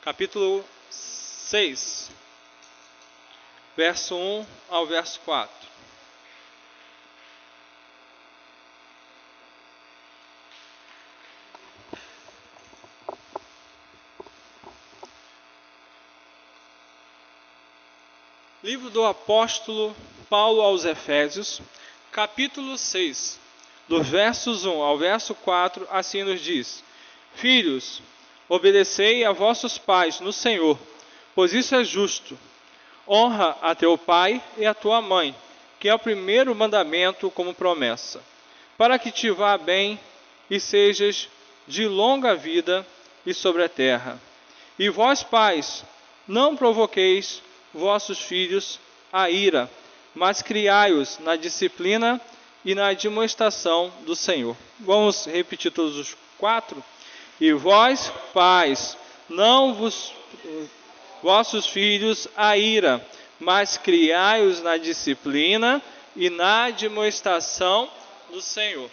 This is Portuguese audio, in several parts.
capítulo 6, verso 1 ao verso 4. Livro do apóstolo Paulo aos Efésios, capítulo 6, dos versos 1 ao verso 4, assim nos diz: Filhos, obedecei a vossos pais no Senhor, pois isso é justo. Honra a teu pai e a tua mãe, que é o primeiro mandamento como promessa, para que te vá bem e sejas de longa vida e sobre a terra. E vós, pais, não provoqueis vossos filhos a ira, mas criai-os na disciplina e na admoestação do Senhor. Vamos repetir todos os 4? E vós, pais, não vossos filhos a ira, mas criai-os na disciplina e na admoestação do Senhor.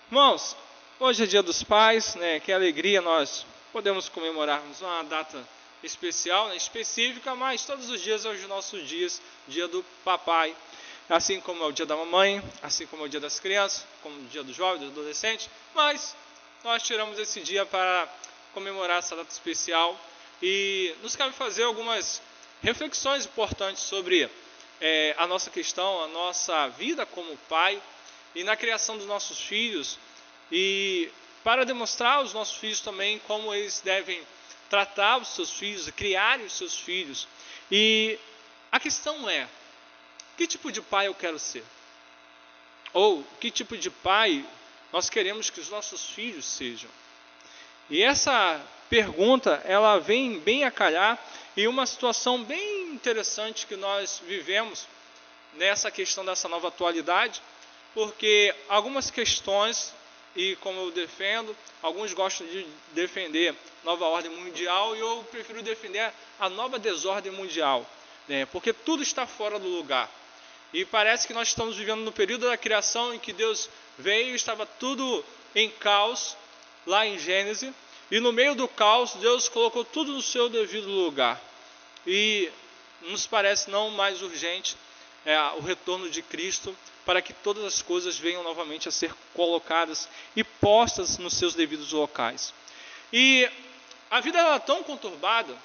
Irmãos, hoje é dia dos pais, né? Que alegria nós podemos comemorarmos uma data especial, né, específica, mas todos os dias são os nossos dias, dia do papai, assim como é o dia da mamãe, assim como é o dia das crianças, como o dia do jovem, do adolescente, mas nós tiramos esse dia para comemorar essa data especial e nos cabe fazer algumas reflexões importantes sobre a nossa questão, a nossa vida como pai e na criação dos nossos filhos, e para demonstrar aos nossos filhos também como eles devem tratar os seus filhos, criar os seus filhos. E a questão é: que tipo de pai eu quero ser? Ou que tipo de pai nós queremos que os nossos filhos sejam? E essa pergunta, ela vem bem a calhar em uma situação bem interessante que nós vivemos nessa questão dessa nova atualidade, porque algumas questões, e como eu defendo, alguns gostam de defender nova ordem mundial e eu prefiro defender a nova desordem mundial, né? Porque tudo está fora do lugar. E parece que nós estamos vivendo no período da criação em que Deus veio e estava tudo em caos, lá em Gênesis, e no meio do caos Deus colocou tudo no seu devido lugar. E nos parece não mais urgente o retorno de Cristo, para que todas as coisas venham novamente a ser colocadas e postas nos seus devidos locais. E a vida é tão conturbada,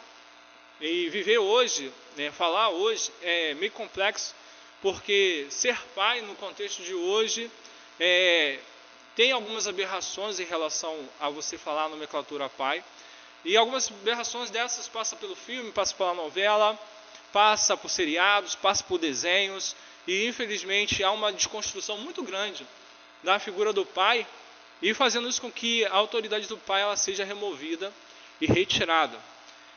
e viver hoje, né, falar hoje, é meio complexo, porque ser pai no contexto de hoje tem algumas aberrações em relação a você falar a nomenclatura pai, e algumas aberrações dessas passam pelo filme, passam pela novela, passa por seriados, passa por desenhos, e infelizmente há uma desconstrução muito grande da figura do pai, e fazendo isso com que a autoridade do pai ela seja removida e retirada.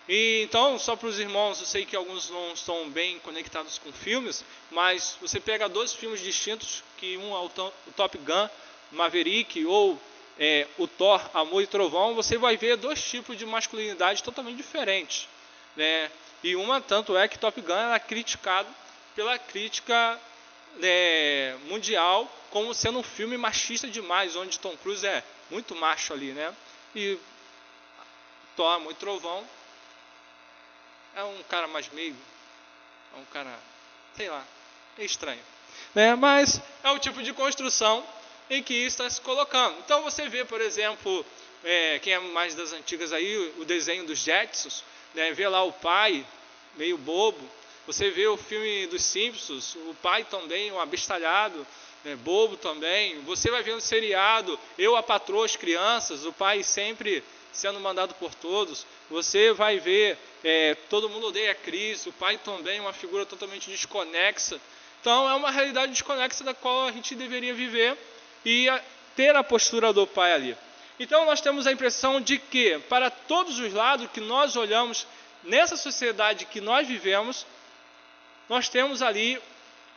E então, só para os irmãos, eu sei que alguns não estão bem conectados com filmes, mas você pega 2 filmes distintos, que um é o Top Gun, Maverick, ou o Thor, Amor e Trovão, você vai ver 2 tipos de masculinidade totalmente diferentes, né? E tanto é que Top Gun é criticado pela crítica mundial como sendo um filme machista demais, onde Tom Cruise é muito macho ali, né? E Thor, Amor e Trovão é um cara mais meigo, é um cara, sei lá, é estranho, né? Mas é o tipo de construção em que isso está se colocando. Então você vê, por exemplo, quem é mais das antigas aí, o desenho dos Jetsons, né? Vê lá o pai meio bobo. Você vê o filme dos Simpsons, o pai também, um abestalhado, né, bobo também. Você vai ver no seriado Eu, a Patroa, as Crianças, o pai sempre sendo mandado por todos. Você vai ver Todo Mundo Odeia Chris, o pai também uma figura totalmente desconexa. Então é uma realidade desconexa da qual a gente deveria viver e ter a postura do pai ali. Então nós temos a impressão de que, para todos os lados que nós olhamos nessa sociedade que nós vivemos, nós temos ali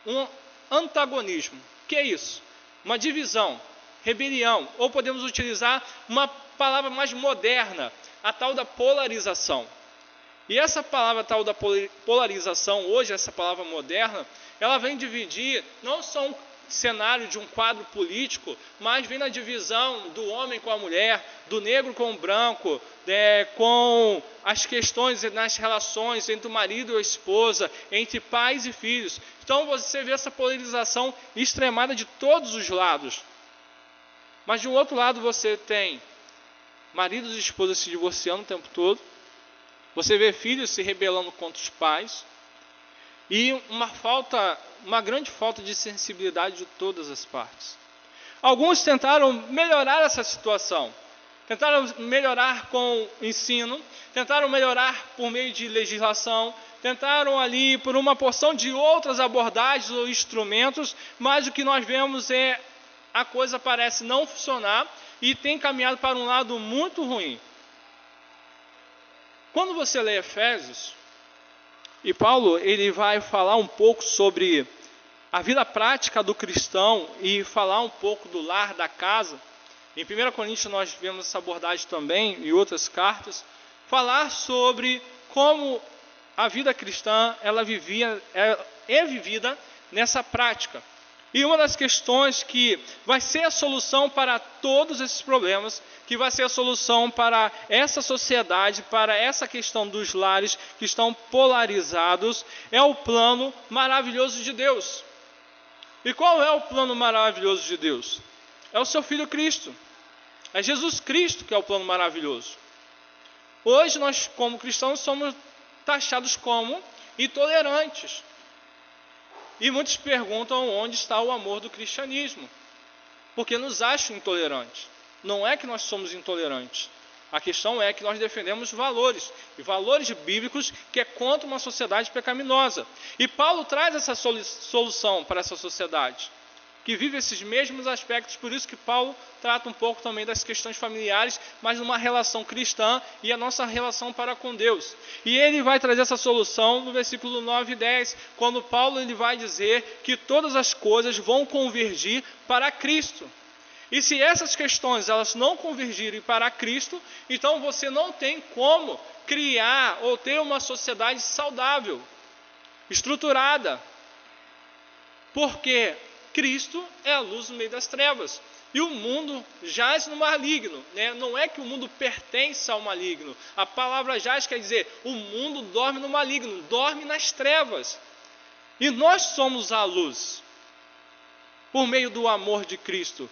um antagonismo. O que é isso? Uma divisão, rebelião, ou podemos utilizar uma palavra mais moderna, a tal da polarização. E essa palavra tal da polarização, hoje essa palavra moderna, ela vem dividir não só um cenário de um quadro político, mas vem na divisão do homem com a mulher, do negro com o branco, com as questões nas relações entre o marido e a esposa, entre pais e filhos. Então você vê essa polarização extremada de todos os lados. Mas de um outro lado você tem maridos e esposas se divorciando o tempo todo. Você vê filhos se rebelando contra os pais. E uma grande falta de sensibilidade de todas as partes. Alguns tentaram melhorar essa situação. Tentaram melhorar com ensino, tentaram melhorar por meio de legislação, tentaram ali por uma porção de outras abordagens ou instrumentos, mas o que nós vemos é a coisa parece não funcionar e tem caminhado para um lado muito ruim. Quando você lê Efésios, e Paulo ele vai falar um pouco sobre a vida prática do cristão e falar um pouco do lar, da casa. Em 1 Coríntios nós vemos essa abordagem também, e outras cartas, falar sobre como a vida cristã é vivida nessa prática. E uma das questões que vai ser a solução para todos esses problemas, que vai ser a solução para essa sociedade, para essa questão dos lares que estão polarizados, é o plano maravilhoso de Deus. E qual é o plano maravilhoso de Deus? É o seu Filho Cristo. É Jesus Cristo que é o plano maravilhoso. Hoje nós, como cristãos, somos taxados como intolerantes. E muitos perguntam onde está o amor do cristianismo. Porque nos acham intolerantes. Não é que nós somos intolerantes. A questão é que nós defendemos valores. E valores bíblicos que é contra uma sociedade pecaminosa. E Paulo traz essa solução para essa sociedade, que vive esses mesmos aspectos. Por isso que Paulo trata um pouco também das questões familiares, mas numa relação cristã e a nossa relação para com Deus. E ele vai trazer essa solução no versículo 9 e 10, quando Paulo ele vai dizer que todas as coisas vão convergir para Cristo. E se essas questões elas não convergirem para Cristo, então você não tem como criar ou ter uma sociedade saudável, estruturada. Porque Cristo é a luz no meio das trevas. E o mundo jaz no maligno. Não é que o mundo pertence ao maligno. A palavra jaz quer dizer, o mundo dorme no maligno, dorme nas trevas. E nós somos a luz, por meio do amor de Cristo.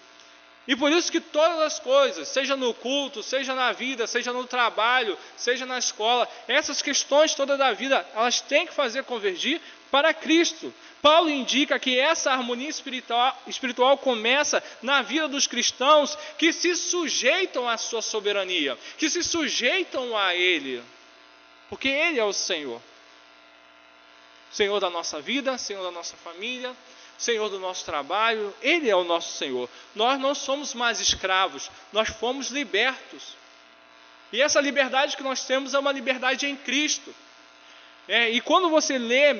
E por isso que todas as coisas, seja no culto, seja na vida, seja no trabalho, seja na escola, essas questões todas da vida, elas têm que fazer convergir para Cristo. Paulo indica que essa harmonia espiritual começa na vida dos cristãos que se sujeitam à sua soberania, que se sujeitam a Ele, porque Ele é o Senhor. Senhor da nossa vida, Senhor da nossa família, Senhor do nosso trabalho, Ele é o nosso Senhor. Nós não somos mais escravos, nós fomos libertos. E essa liberdade que nós temos é uma liberdade em Cristo. E quando você lê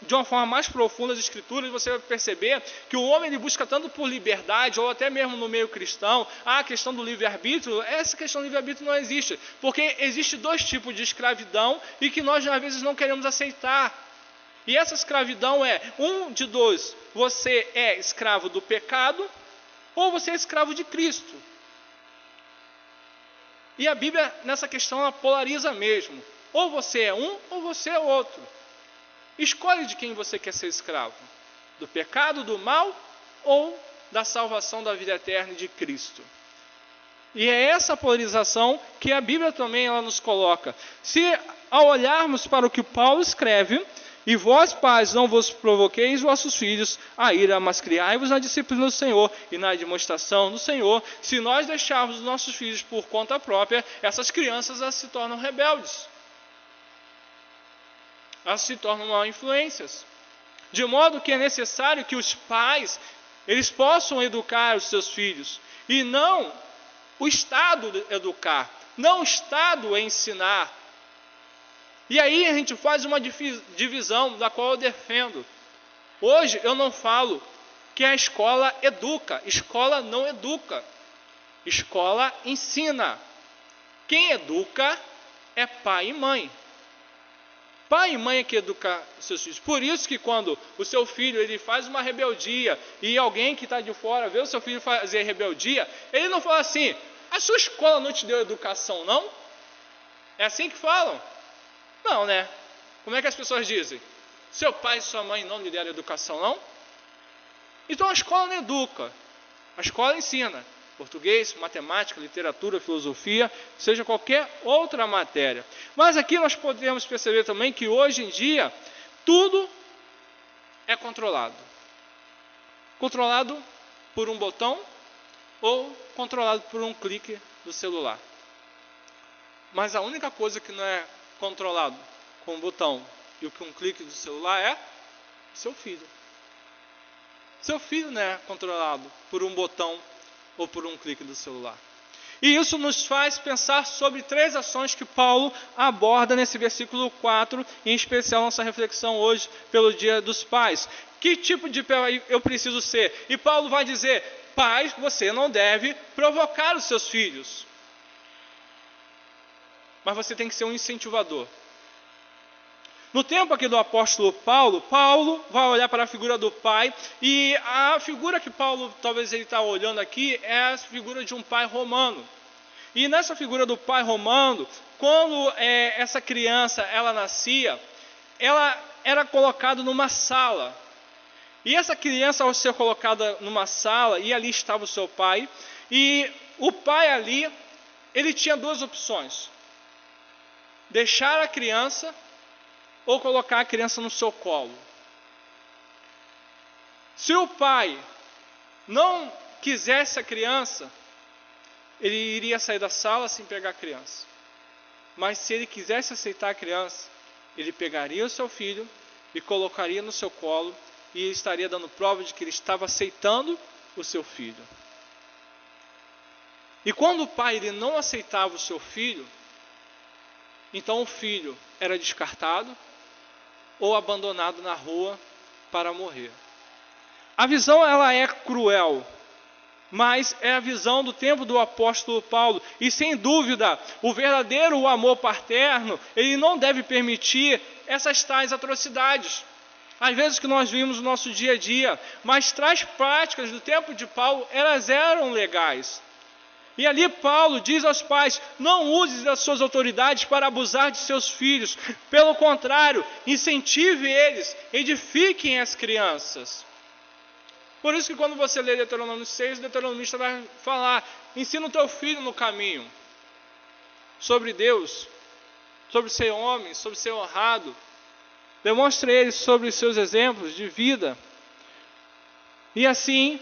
de uma forma mais profunda as Escrituras, você vai perceber que o homem ele busca tanto por liberdade, ou até mesmo no meio cristão, a questão do livre-arbítrio. Essa questão do livre-arbítrio não existe, porque existe dois tipos de escravidão e que nós às vezes não queremos aceitar. E essa escravidão é, um de dois, você é escravo do pecado ou você é escravo de Cristo. E a Bíblia nessa questão ela polariza mesmo. Ou você é um ou você é outro. Escolhe de quem você quer ser escravo. Do pecado, do mal ou da salvação da vida eterna de Cristo. E é essa polarização que a Bíblia também ela nos coloca. Se ao olharmos para o que Paulo escreve... E vós, pais, não vos provoqueis vossos filhos a ira, mas criai-vos na disciplina do Senhor e na demonstração do Senhor. Se nós deixarmos os nossos filhos por conta própria, essas crianças elas se tornam rebeldes. Elas se tornam mal influências. De modo que é necessário que os pais eles possam educar os seus filhos. E não o Estado educar, não o Estado ensinar. E aí a gente faz uma divisão da qual eu defendo. Hoje eu não falo que a escola educa. Escola não educa. Escola ensina. Quem educa é pai e mãe. Pai e mãe é que educa seus filhos. Por isso que quando o seu filho ele faz uma rebeldia e alguém que está de fora vê o seu filho fazer rebeldia, ele não fala assim, a sua escola não te deu educação não? É assim que falam? Não, né? Como é que as pessoas dizem? Seu pai e sua mãe não lhe deram educação, não? Então a escola não educa. A escola ensina português, matemática, literatura, filosofia, seja qualquer outra matéria. Mas aqui nós podemos perceber também que hoje em dia tudo é controlado. Controlado por um botão ou controlado por um clique do celular. Mas a única coisa que não é controlado com um botão e com um clique do celular é seu filho. Seu filho não é controlado por um botão ou por um clique do celular. E isso nos faz pensar sobre 3 ações que Paulo aborda nesse versículo 4, em especial nossa reflexão hoje pelo Dia dos Pais. Que tipo de pai eu preciso ser? E Paulo vai dizer: pai, você não deve provocar os seus filhos. Mas você tem que ser um incentivador. No tempo aqui do apóstolo Paulo, Paulo vai olhar para a figura do pai, e a figura que Paulo, talvez ele está olhando aqui, é a figura de um pai romano. E nessa figura do pai romano, quando essa criança ela nascia, ela era colocada numa sala. E essa criança, ao ser colocada numa sala, e ali estava o seu pai, e o pai ali, ele tinha 2 opções: deixar a criança ou colocar a criança no seu colo. Se o pai não quisesse a criança, ele iria sair da sala sem pegar a criança. Mas se ele quisesse aceitar a criança, ele pegaria o seu filho e colocaria no seu colo e estaria dando prova de que ele estava aceitando o seu filho. E quando o pai ele não aceitava o seu filho, então o filho era descartado ou abandonado na rua para morrer. A visão ela é cruel, mas é a visão do tempo do apóstolo Paulo. E sem dúvida, o verdadeiro amor paterno, ele não deve permitir essas tais atrocidades. Às vezes que nós vimos no nosso dia a dia, mas tais práticas do tempo de Paulo, elas eram legais. E ali Paulo diz aos pais: não use das suas autoridades para abusar de seus filhos. Pelo contrário, incentive eles, edifiquem as crianças. Por isso que quando você lê Deuteronômio 6, o deuteronomista vai falar: ensina o teu filho no caminho, sobre Deus, sobre ser homem, sobre ser honrado. Demonstre a eles sobre os seus exemplos de vida. E assim,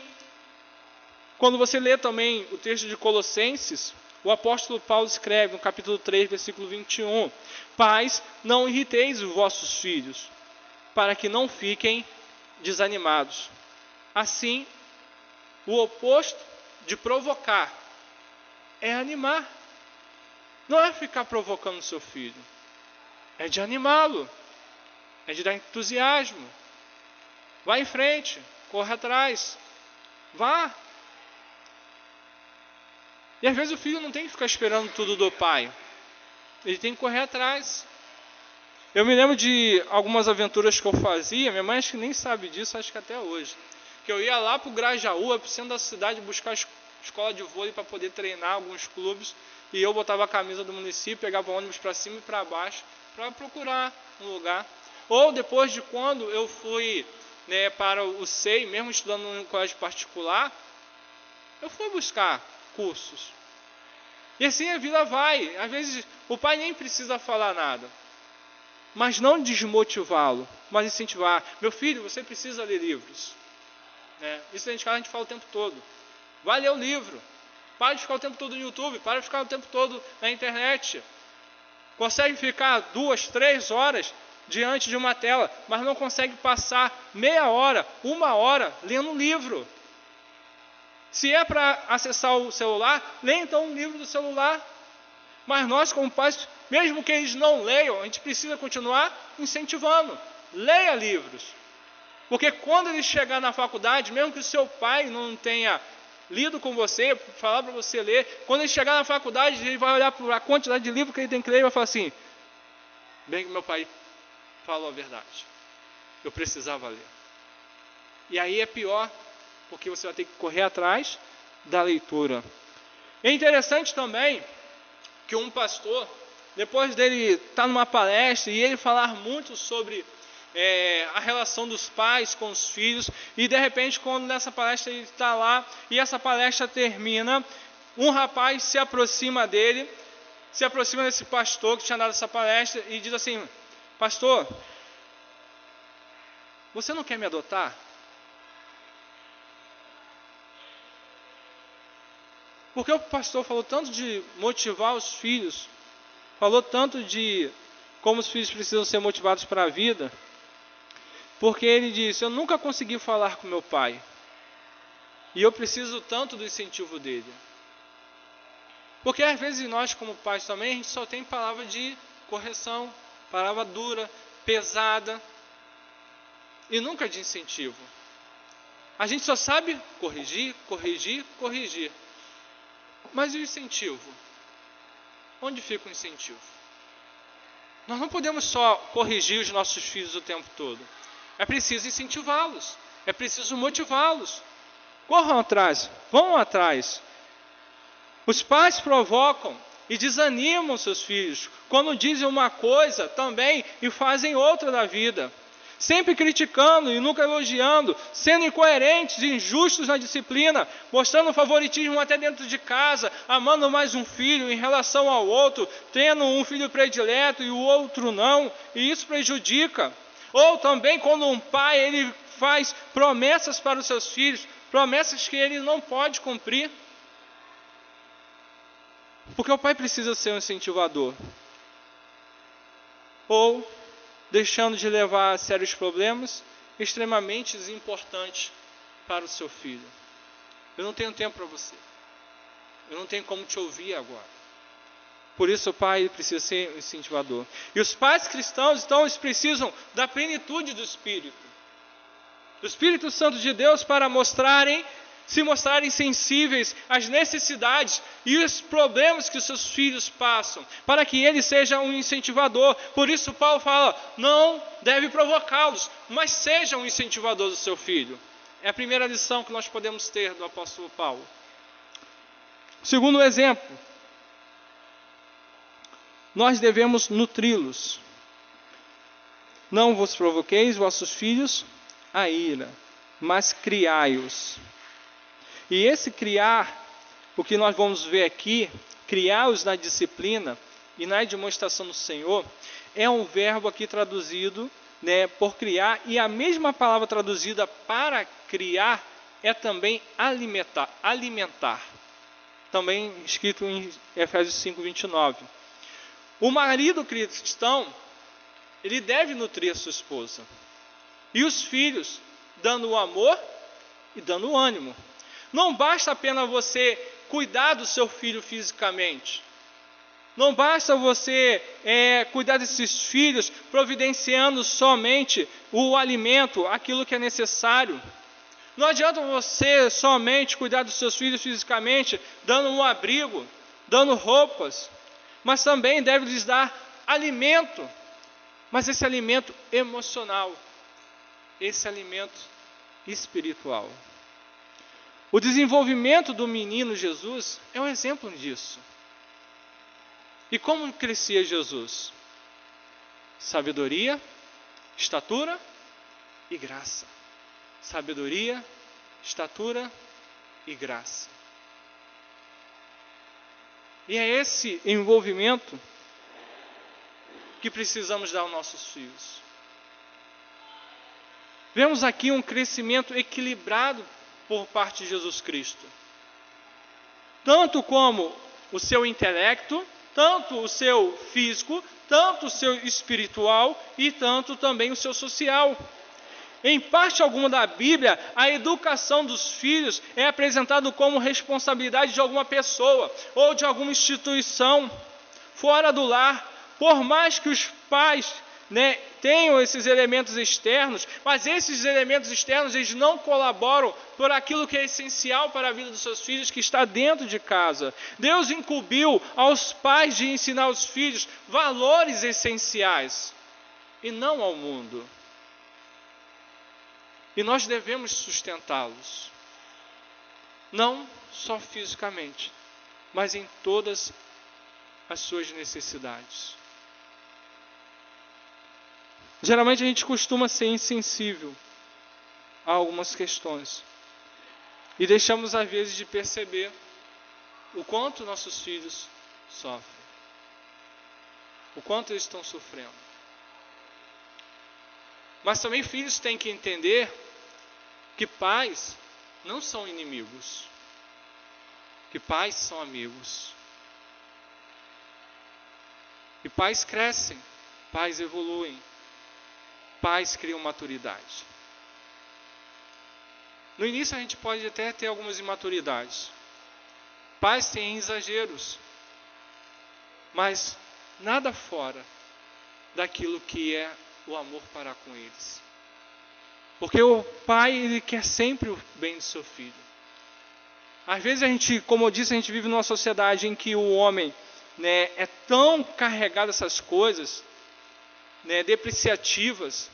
quando você lê também o texto de Colossenses, o apóstolo Paulo escreve no capítulo 3, versículo 21: pais, não irriteis os vossos filhos, para que não fiquem desanimados. Assim, o oposto de provocar é animar. Não é ficar provocando o seu filho, é de animá-lo, é de dar entusiasmo. Vá em frente, corra atrás, vá. E às vezes o filho não tem que ficar esperando tudo do pai. Ele tem que correr atrás. Eu me lembro de algumas aventuras que eu fazia. Minha mãe acho que nem sabe disso, acho que até hoje. Que eu ia lá para o Grajaú, para o centro da cidade, buscar escola de vôlei para poder treinar alguns clubes. E eu botava a camisa do município, pegava ônibus para cima e para baixo, para procurar um lugar. Ou depois de quando eu fui para o SEI, mesmo estudando em um colégio particular, eu fui buscar cursos. E assim a vida vai. Às vezes o pai nem precisa falar nada, mas não desmotivá-lo, mas incentivar. Meu filho, você precisa ler livros. Isso dentro de casa a gente fala o tempo todo. Vai ler o livro. Para de ficar o tempo todo no YouTube. Para de ficar o tempo todo na internet. Consegue ficar 2, 3 horas diante de uma tela, mas não consegue passar meia hora, 1 hora lendo um livro. Se é para acessar o celular, leia então um livro do celular. Mas nós, como pais, mesmo que eles não leiam, a gente precisa continuar incentivando. Leia livros. Porque quando ele chegar na faculdade, mesmo que o seu pai não tenha lido com você, falar para você ler, quando ele chegar na faculdade, ele vai olhar para a quantidade de livros que ele tem que ler e vai falar assim: bem que meu pai falou a verdade, eu precisava ler. E aí é pior, porque você vai ter que correr atrás da leitura. É interessante também que um pastor, depois dele estar numa palestra e ele falar muito sobre a relação dos pais com os filhos, e de repente quando nessa palestra ele está lá, e essa palestra termina, um rapaz se aproxima dele, se aproxima desse pastor que tinha dado essa palestra e diz assim: pastor, você não quer me adotar? Porque o pastor falou tanto de motivar os filhos, falou tanto de como os filhos precisam ser motivados para a vida, porque ele disse: eu nunca consegui falar com meu pai, e eu preciso tanto do incentivo dele. Porque às vezes nós como pais também, a gente só tem palavra de correção, palavra dura, pesada, e nunca de incentivo. A gente só sabe corrigir, corrigir, corrigir. Mas e o incentivo? Onde fica o incentivo? Nós não podemos só corrigir os nossos filhos o tempo todo. É preciso incentivá-los. É preciso motivá-los. Corram atrás, vão atrás. Os pais provocam e desanimam seus filhos quando dizem uma coisa também e fazem outra da vida. Sempre criticando e nunca elogiando, sendo incoerentes e injustos na disciplina, mostrando favoritismo até dentro de casa, amando mais um filho em relação ao outro, tendo um filho predileto e o outro não, e isso prejudica. Ou também quando um pai ele faz promessas para os seus filhos, promessas que ele não pode cumprir. Porque o pai precisa ser um incentivador. Ou deixando de levar a sério os problemas extremamente importantes para o seu filho. Eu não tenho tempo para você. Eu não tenho como te ouvir agora. Por isso o pai precisa ser um incentivador. E os pais cristãos, então, eles precisam da plenitude do Espírito. Do Espírito Santo de Deus para se mostrarem sensíveis às necessidades e os problemas que os seus filhos passam, para que ele seja um incentivador. Por isso Paulo fala, não deve provocá-los, mas seja um incentivador do seu filho. É a primeira lição que nós podemos ter do apóstolo Paulo. Segundo exemplo, nós devemos nutri-los. Não vos provoqueis vossos filhos a ira, mas criai-os. E esse criar, o que nós vamos ver aqui, criar-os na disciplina e na demonstração do Senhor, é um verbo aqui traduzido, por criar, e a mesma palavra traduzida para criar é também alimentar. Também escrito em Efésios 5:29. O marido cristão, ele deve nutrir a sua esposa. E os filhos, dando o amor e dando o ânimo. Não basta apenas você cuidar do seu filho fisicamente. Não basta você cuidar desses filhos providenciando somente o alimento, aquilo que é necessário. Não adianta você somente cuidar dos seus filhos fisicamente, dando um abrigo, dando roupas, mas também deve lhes dar alimento, mas esse alimento emocional, esse alimento espiritual. O desenvolvimento do menino Jesus é um exemplo disso. E como crescia Jesus? Sabedoria, estatura e graça. Sabedoria, estatura e graça. E é esse envolvimento que precisamos dar aos nossos filhos. Vemos aqui um crescimento equilibrado por parte de Jesus Cristo. Tanto como o seu intelecto, tanto o seu físico, tanto o seu espiritual e tanto também o seu social. Em parte alguma da Bíblia, a educação dos filhos é apresentada como responsabilidade de alguma pessoa ou de alguma instituição fora do lar. Por mais que os pais tenham esses elementos externos, mas esses elementos externos eles não colaboram por aquilo que é essencial para a vida dos seus filhos, que está dentro de casa. Deus incumbiu aos pais de ensinar aos filhos valores essenciais e não ao mundo. E nós devemos sustentá-los, não só fisicamente, mas em todas as suas necessidades. Geralmente a gente costuma ser insensível a algumas questões e deixamos às vezes de perceber o quanto nossos filhos sofrem, o quanto eles estão sofrendo. Mas também filhos têm que entender que pais não são inimigos, que pais são amigos. E pais crescem, pais evoluem, pais criam maturidade. No início a gente pode até ter algumas imaturidades. Pais têm exageros, mas nada fora daquilo que é o amor para com eles. Porque o pai, ele quer sempre o bem do seu filho. Às vezes a gente, como eu disse, a gente vive numa sociedade em que o homem, é tão carregado dessas coisas, depreciativas,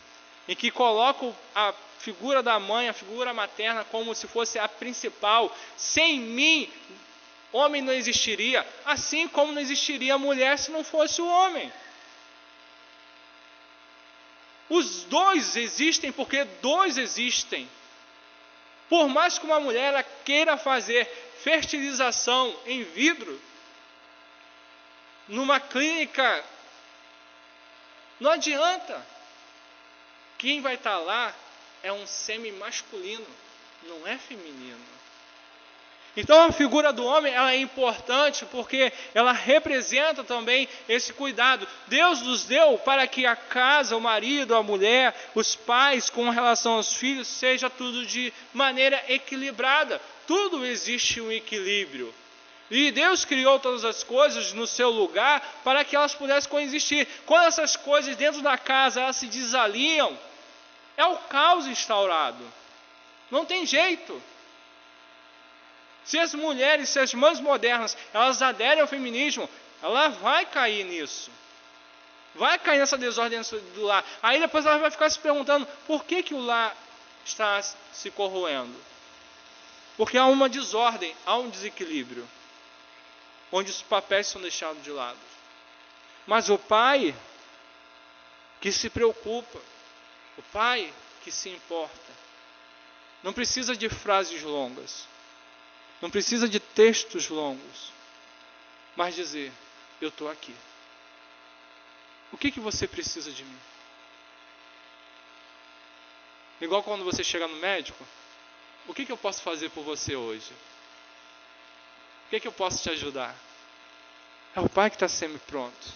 em que coloca a figura da mãe, a figura materna, como se fosse a principal. Sem mim, homem não existiria, assim como não existiria a mulher se não fosse o homem. Os dois existem porque dois existem. Por mais que uma mulher ela queira fazer fertilização em vidro, numa clínica, não adianta. Quem vai estar lá é um sêmen masculino, não é feminino. Então a figura do homem ela é importante porque ela representa também esse cuidado. Deus nos deu para que a casa, o marido, a mulher, os pais com relação aos filhos, seja tudo de maneira equilibrada. Tudo existe um equilíbrio. E Deus criou todas as coisas no seu lugar para que elas pudessem coexistir. Quando essas coisas dentro da casa elas se desalinham, é o caos instaurado. Não tem jeito. Se as mulheres, se as mães modernas, elas aderem ao feminismo, ela vai cair nisso. Vai cair nessa desordem do lar. Aí depois ela vai ficar se perguntando, por que o lar está se corroendo? Porque há uma desordem, há um desequilíbrio, onde os papéis são deixados de lado. Mas o pai que se preocupa, o pai que se importa, não precisa de frases longas, não precisa de textos longos, mas dizer, eu estou aqui. O que você precisa de mim? Igual quando você chega no médico, o que eu posso fazer por você hoje? O que eu posso te ajudar? É o pai que está sempre pronto.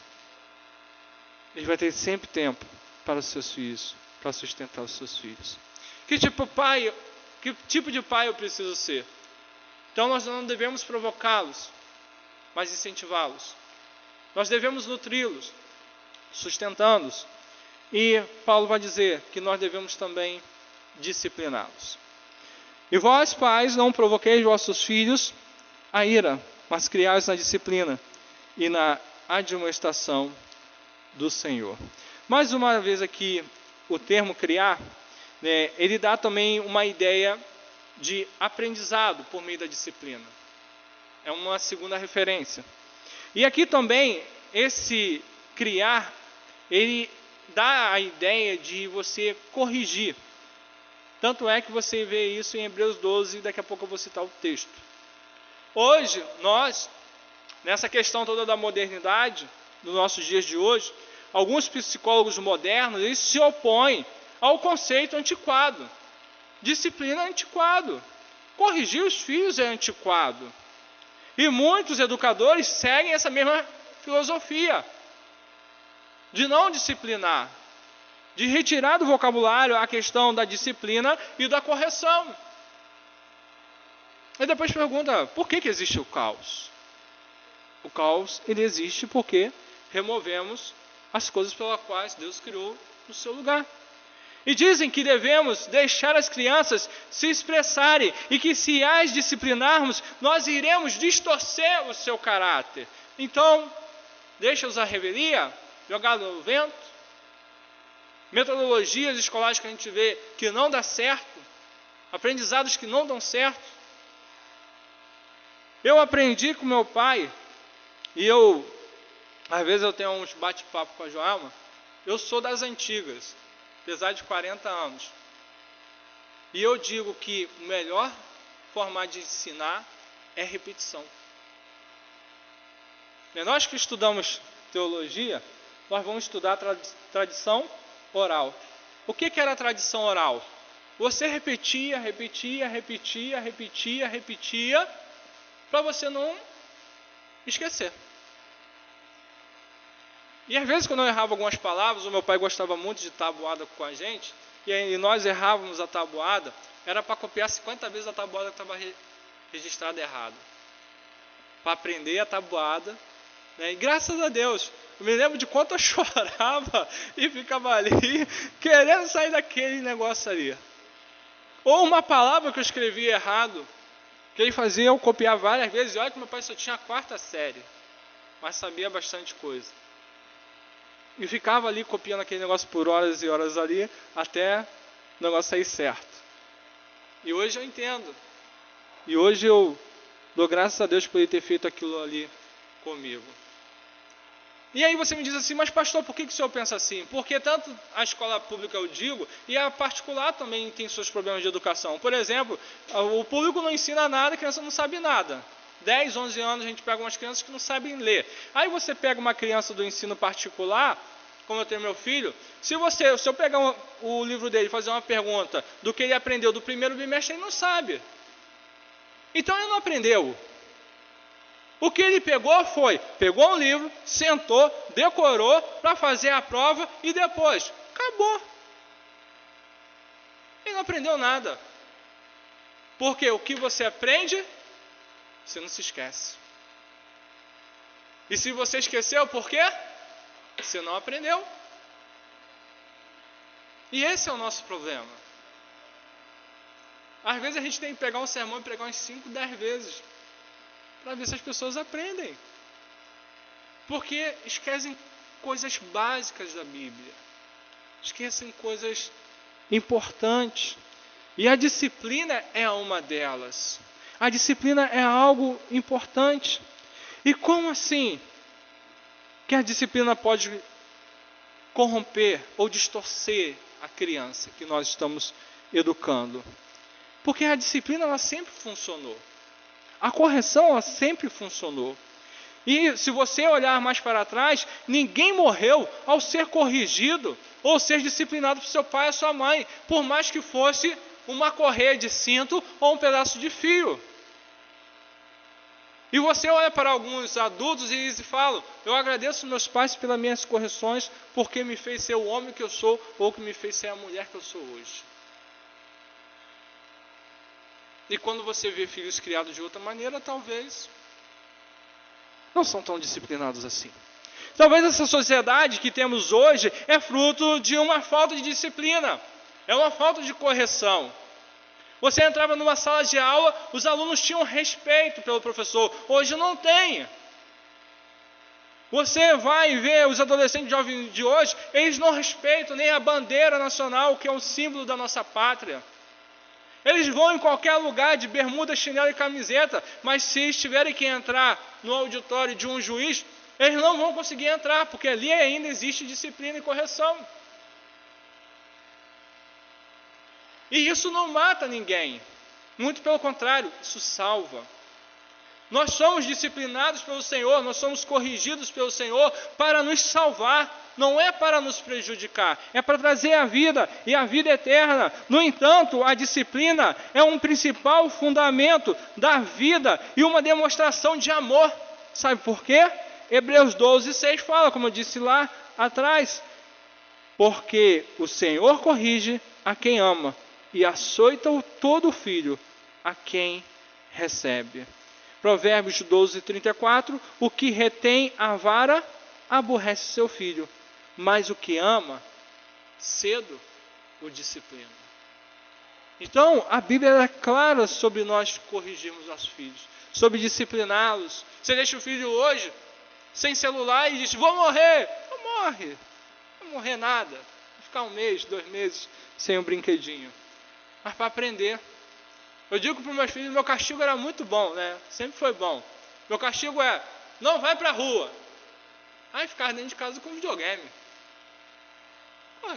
Ele vai ter sempre tempo para os seus filhos, para sustentar os seus filhos. Que tipo de pai eu preciso ser? Então nós não devemos provocá-los, mas incentivá-los. Nós devemos nutri-los, sustentá-los. E Paulo vai dizer que nós devemos também discipliná-los. E vós, pais, não provoqueis vossos filhos a ira, mas criai-os na disciplina e na admoestação do Senhor. Mais uma vez aqui, o termo criar, ele dá também uma ideia de aprendizado por meio da disciplina. É uma segunda referência. E aqui também, esse criar, ele dá a ideia de você corrigir. Tanto é que você vê isso em Hebreus 12, daqui a pouco eu vou citar o texto. Hoje, nós, nessa questão toda da modernidade, nos nossos dias de hoje, alguns psicólogos modernos, eles se opõem ao conceito antiquado. Disciplina é antiquado. Corrigir os filhos é antiquado. E muitos educadores seguem essa mesma filosofia de não disciplinar, de retirar do vocabulário a questão da disciplina e da correção. E depois pergunta, por que existe o caos? O caos, ele existe porque removemos as coisas pelas quais Deus criou no seu lugar. E dizem que devemos deixar as crianças se expressarem e que se as disciplinarmos, nós iremos distorcer o seu caráter. Então, deixa-os à revelia, jogado no vento. Metodologias escolares que a gente vê que não dá certo, aprendizados que não dão certo. Eu aprendi com meu pai, e eu Às vezes eu tenho uns bate-papo com a Joelma. Eu sou das antigas, apesar de 40 anos. E eu digo que o melhor formato de ensinar é repetição. Nós que estudamos teologia, nós vamos estudar tradição oral. O que era a tradição oral? Você repetia, para você não esquecer. E às vezes quando eu errava algumas palavras, o meu pai gostava muito de tabuada com a gente, e nós errávamos a tabuada, era para copiar 50 vezes a tabuada que estava registrada errada. Para aprender a tabuada. E graças a Deus, eu me lembro de quanto eu chorava e ficava ali querendo sair daquele negócio ali. Ou uma palavra que eu escrevi errado, que ele fazia eu copiar várias vezes. E olha que meu pai só tinha a 4ª série, mas sabia bastante coisa. E ficava ali copiando aquele negócio por horas e horas ali, até o negócio sair certo. E hoje eu entendo. E hoje eu dou graças a Deus por ele ter feito aquilo ali comigo. E aí você me diz assim, mas pastor, por que o senhor pensa assim? Porque tanto a escola pública eu digo, e a particular também tem seus problemas de educação. Por exemplo, o público não ensina nada, a criança não sabe nada. 10, 11 anos a gente pega umas crianças que não sabem ler. Aí você pega uma criança do ensino particular, como eu tenho meu filho, se eu pegar o livro dele e fazer uma pergunta do que ele aprendeu do primeiro bimestre, ele não sabe. Então ele não aprendeu. O que ele pegou um livro, sentou, decorou para fazer a prova e depois, acabou. Ele não aprendeu nada. Porque o que você aprende, você não se esquece. E se você esqueceu, por quê? Você não aprendeu. E esse é o nosso problema. Às vezes a gente tem que pegar um sermão e pregar uns 5, 10 vezes. Para ver se as pessoas aprendem. Porque esquecem coisas básicas da Bíblia. Esquecem coisas importantes. E a disciplina é uma delas. A disciplina é algo importante. E como assim que a disciplina pode corromper ou distorcer a criança que nós estamos educando? Porque a disciplina ela sempre funcionou. A correção ela sempre funcionou. E se você olhar mais para trás, ninguém morreu ao ser corrigido ou ser disciplinado por seu pai ou sua mãe, por mais que fosse uma correia de cinto ou um pedaço de fio. E você olha para alguns adultos e eles falam, eu agradeço meus pais pelas minhas correções, porque me fez ser o homem que eu sou, ou que me fez ser a mulher que eu sou hoje. E quando você vê filhos criados de outra maneira, talvez não são tão disciplinados assim. Talvez essa sociedade que temos hoje é fruto de uma falta de disciplina, é uma falta de correção. Você entrava numa sala de aula, os alunos tinham respeito pelo professor, hoje não tem. Você vai ver os adolescentes jovens de hoje, eles não respeitam nem a bandeira nacional, que é um símbolo da nossa pátria. Eles vão em qualquer lugar de bermuda, chinelo e camiseta, mas se tiverem que entrar no auditório de um juiz, eles não vão conseguir entrar, porque ali ainda existe disciplina e correção. E isso não mata ninguém, muito pelo contrário, isso salva. Nós somos disciplinados pelo Senhor, nós somos corrigidos pelo Senhor para nos salvar, não é para nos prejudicar, é para trazer a vida e a vida eterna. No entanto, a disciplina é um principal fundamento da vida e uma demonstração de amor. Sabe por quê? Hebreus 12:6 fala, como eu disse lá atrás, porque o Senhor corrige a quem ama e açoita todo filho a quem recebe. Provérbios 12:34, o que retém a vara aborrece seu filho, mas o que ama, cedo o disciplina. Então, a Bíblia é clara sobre nós corrigirmos nossos filhos, sobre discipliná-los. Você deixa o filho hoje, sem celular, e diz, vou morrer. Não morre, não vai morrer nada. Vai ficar 1 mês, 2 meses, sem um brinquedinho. Mas para aprender. Eu digo para os meus filhos, meu castigo era muito bom, né? Sempre foi bom. Meu castigo é, não vai para a rua. Aí ficava dentro de casa com videogame.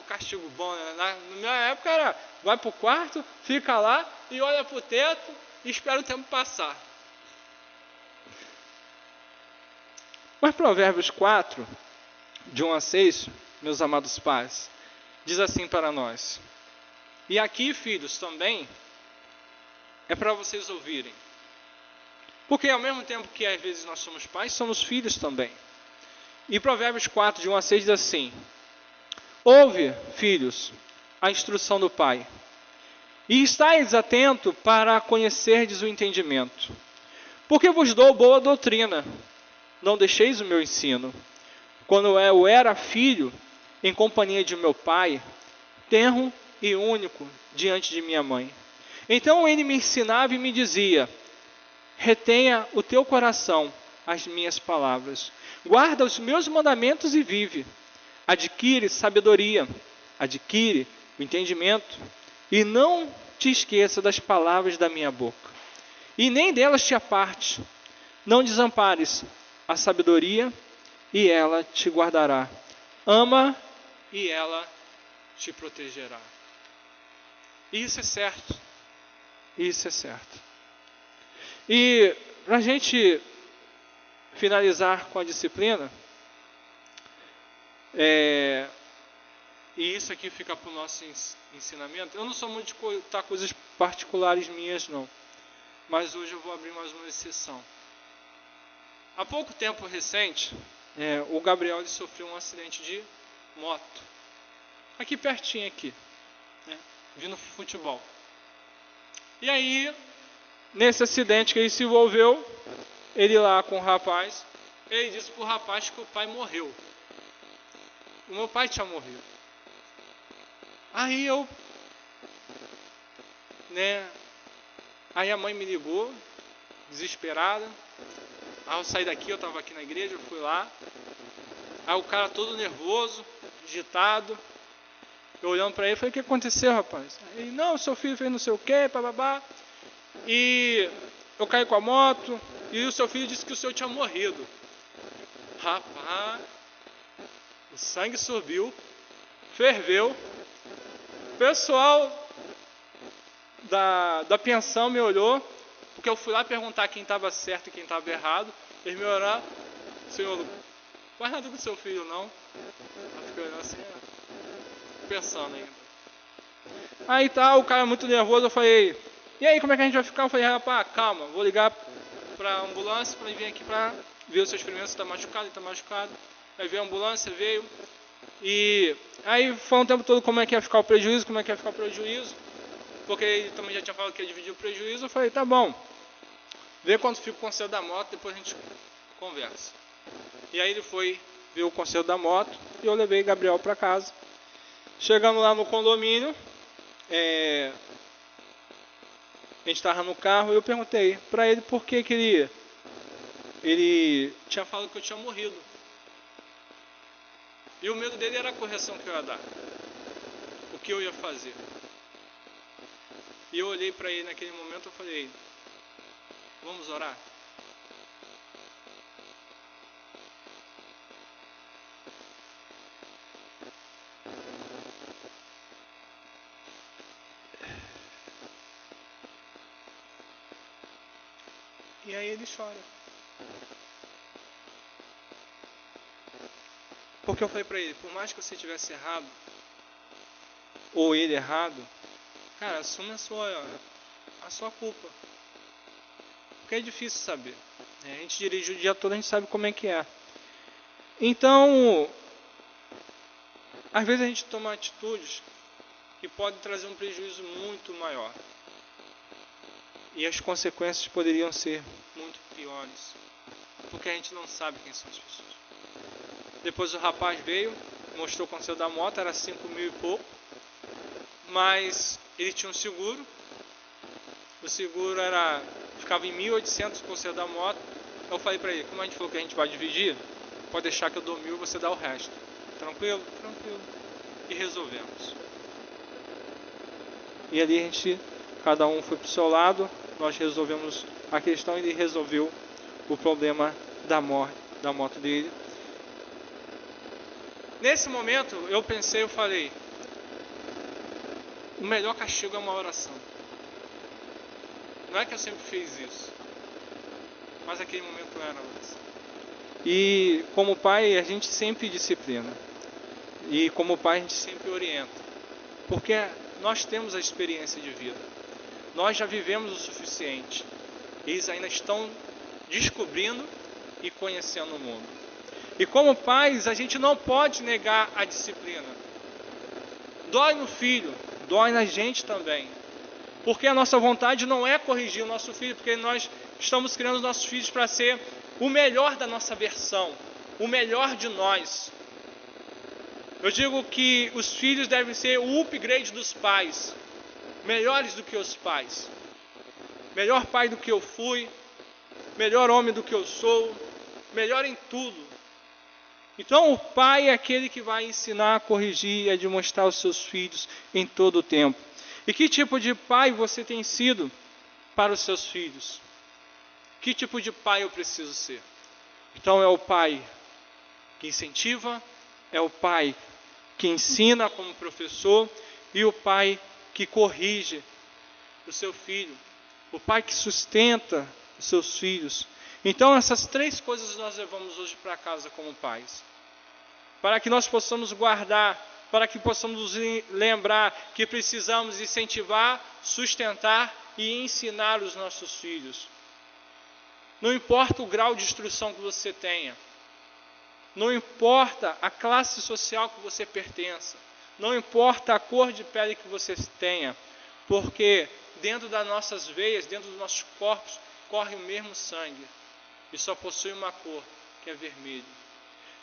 Castigo bom, né? Na minha época era, vai pro quarto, fica lá e olha pro teto e espera o tempo passar. Mas Provérbios 4, de 1 a 6, meus amados pais, diz assim para nós. E aqui, filhos, também é para vocês ouvirem. Porque ao mesmo tempo que às vezes nós somos pais, somos filhos também. E Provérbios 4, de 1 a 6 diz assim: ouve, filhos, a instrução do pai, e estais atento para conhecerdes o entendimento. Porque vos dou boa doutrina, não deixeis o meu ensino. Quando eu era filho, em companhia de meu pai, tenro e único diante de minha mãe. Então ele me ensinava e me dizia: retenha o teu coração as minhas palavras, guarda os meus mandamentos e vive. Adquire sabedoria, adquire o entendimento, e não te esqueça das palavras da minha boca, e nem delas te aparte. Não desampares a sabedoria, e ela te guardará. Ama, e ela te protegerá. Isso é certo. Isso é certo. E para a gente finalizar com a disciplina, e isso aqui fica para o nosso ensinamento. Eu não sou muito de contar coisas particulares minhas, não. Mas hoje eu vou abrir mais uma exceção. Há pouco tempo recente, o Gabriel ele sofreu um acidente de moto. Aqui pertinho, aqui. Vindo futebol. E aí, nesse acidente que ele se envolveu, ele lá com o rapaz, ele disse para o rapaz que o pai morreu. O meu pai tinha morrido. Aí aí a mãe me ligou, desesperada. Aí eu saí daqui, eu estava aqui na igreja, eu fui lá. Aí o cara todo nervoso, agitado. Eu olhando para ele, falei: o que aconteceu, rapaz? Ele: não, seu filho fez não sei o que, bababá. E eu caí com a moto, e o seu filho disse que o senhor tinha morrido. Rapaz, o sangue subiu, ferveu. O pessoal da pensão me olhou, porque eu fui lá perguntar quem estava certo e quem estava errado. Eles me olharam: senhor, não faz nada com o seu filho, não. Eu fiquei olhando assim, pensando ainda. Aí tá, o cara muito nervoso, eu falei: e aí, como é que a gente vai ficar? Eu falei: rapaz, calma, vou ligar pra ambulância para vir aqui para ver os seus ferimentos, se está machucado, ele está machucado. Aí veio a ambulância, veio. E aí foi um tempo todo como é que ia ficar o prejuízo, porque ele também já tinha falado que ia dividir o prejuízo. Eu falei: tá bom, vê quanto fica o conselho da moto, depois a gente conversa. E aí ele foi ver o conselho da moto e eu levei Gabriel para casa. Chegando lá no condomínio, a gente estava no carro e eu perguntei para ele por que ele tinha falado que eu tinha morrido. E o medo dele era a correção que eu ia dar, o que eu ia fazer. E eu olhei para ele naquele momento e falei: vamos orar? E aí ele chora. Porque eu falei pra ele: por mais que você tivesse errado, ou ele errado, cara, assume a sua culpa. Porque é difícil saber. A gente dirige o dia todo, a gente sabe como é que é. Então, às vezes a gente toma atitudes que podem trazer um prejuízo muito maior. E as consequências poderiam ser muito piores. Porque a gente não sabe quem são as pessoas. Depois o rapaz veio, mostrou o conselho da moto, era 5.000 e pouco. Mas ele tinha um seguro. O seguro ficava em 1.800 o conselho da moto. Eu falei pra ele: como a gente falou que a gente vai dividir, pode deixar que eu dou 1.000 e você dá o resto. Tranquilo? Tranquilo. E resolvemos. E ali cada um foi pro seu lado. Nós resolvemos a questão e ele resolveu o problema da moto dele. Nesse momento, eu falei, o melhor castigo é uma oração. Não é que eu sempre fiz isso, mas aquele momento era a oração. E como pai, a gente sempre disciplina. E como pai, a gente sempre orienta. Porque nós temos a experiência de vida. Nós já vivemos o suficiente. Eles ainda estão descobrindo e conhecendo o mundo. E como pais, a gente não pode negar a disciplina. Dói no filho, dói na gente também. Porque a nossa vontade não é corrigir o nosso filho, porque nós estamos criando os nossos filhos para ser o melhor da nossa versão, o melhor de nós. Eu digo que os filhos devem ser o upgrade dos pais, melhores do que os pais. Melhor pai do que eu fui, melhor homem do que eu sou, melhor em tudo. Então o pai é aquele que vai ensinar, a corrigir e a demonstrar os seus filhos em todo o tempo. E que tipo de pai você tem sido para os seus filhos? Que tipo de pai eu preciso ser? Então é o pai que incentiva, é o pai que ensina como professor e o pai que corrige o seu filho, o pai que sustenta os seus filhos. Então essas três coisas nós levamos hoje para casa como pais, para que nós possamos guardar, para que possamos nos lembrar que precisamos incentivar, sustentar e ensinar os nossos filhos. Não importa o grau de instrução que você tenha, não importa a classe social que você pertença, não importa a cor de pele que você tenha, porque dentro das nossas veias, dentro dos nossos corpos, corre o mesmo sangue e só possui uma cor, que é vermelho.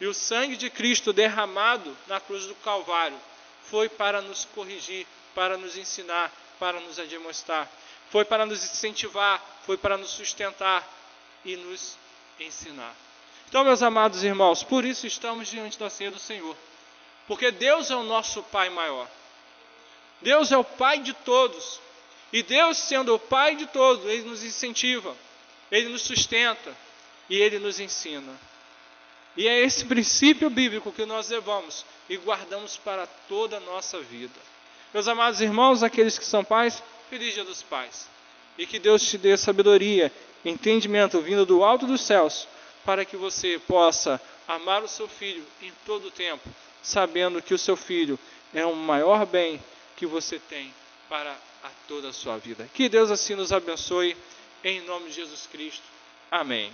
E o sangue de Cristo derramado na cruz do Calvário foi para nos corrigir, para nos ensinar, para nos admoestar. Foi para nos incentivar, foi para nos sustentar e nos ensinar. Então, meus amados irmãos, por isso estamos diante da ceia do Senhor. Porque Deus é o nosso Pai maior. Deus é o Pai de todos. E Deus, sendo o Pai de todos, Ele nos incentiva, Ele nos sustenta e Ele nos ensina. E é esse princípio bíblico que nós levamos e guardamos para toda a nossa vida. Meus amados irmãos, aqueles que são pais, feliz Dia dos Pais. E que Deus te dê sabedoria, entendimento vindo do alto dos céus, para que você possa amar o seu filho em todo o tempo, sabendo que o seu filho é o maior bem que você tem para toda a sua vida. Que Deus assim nos abençoe, em nome de Jesus Cristo. Amém.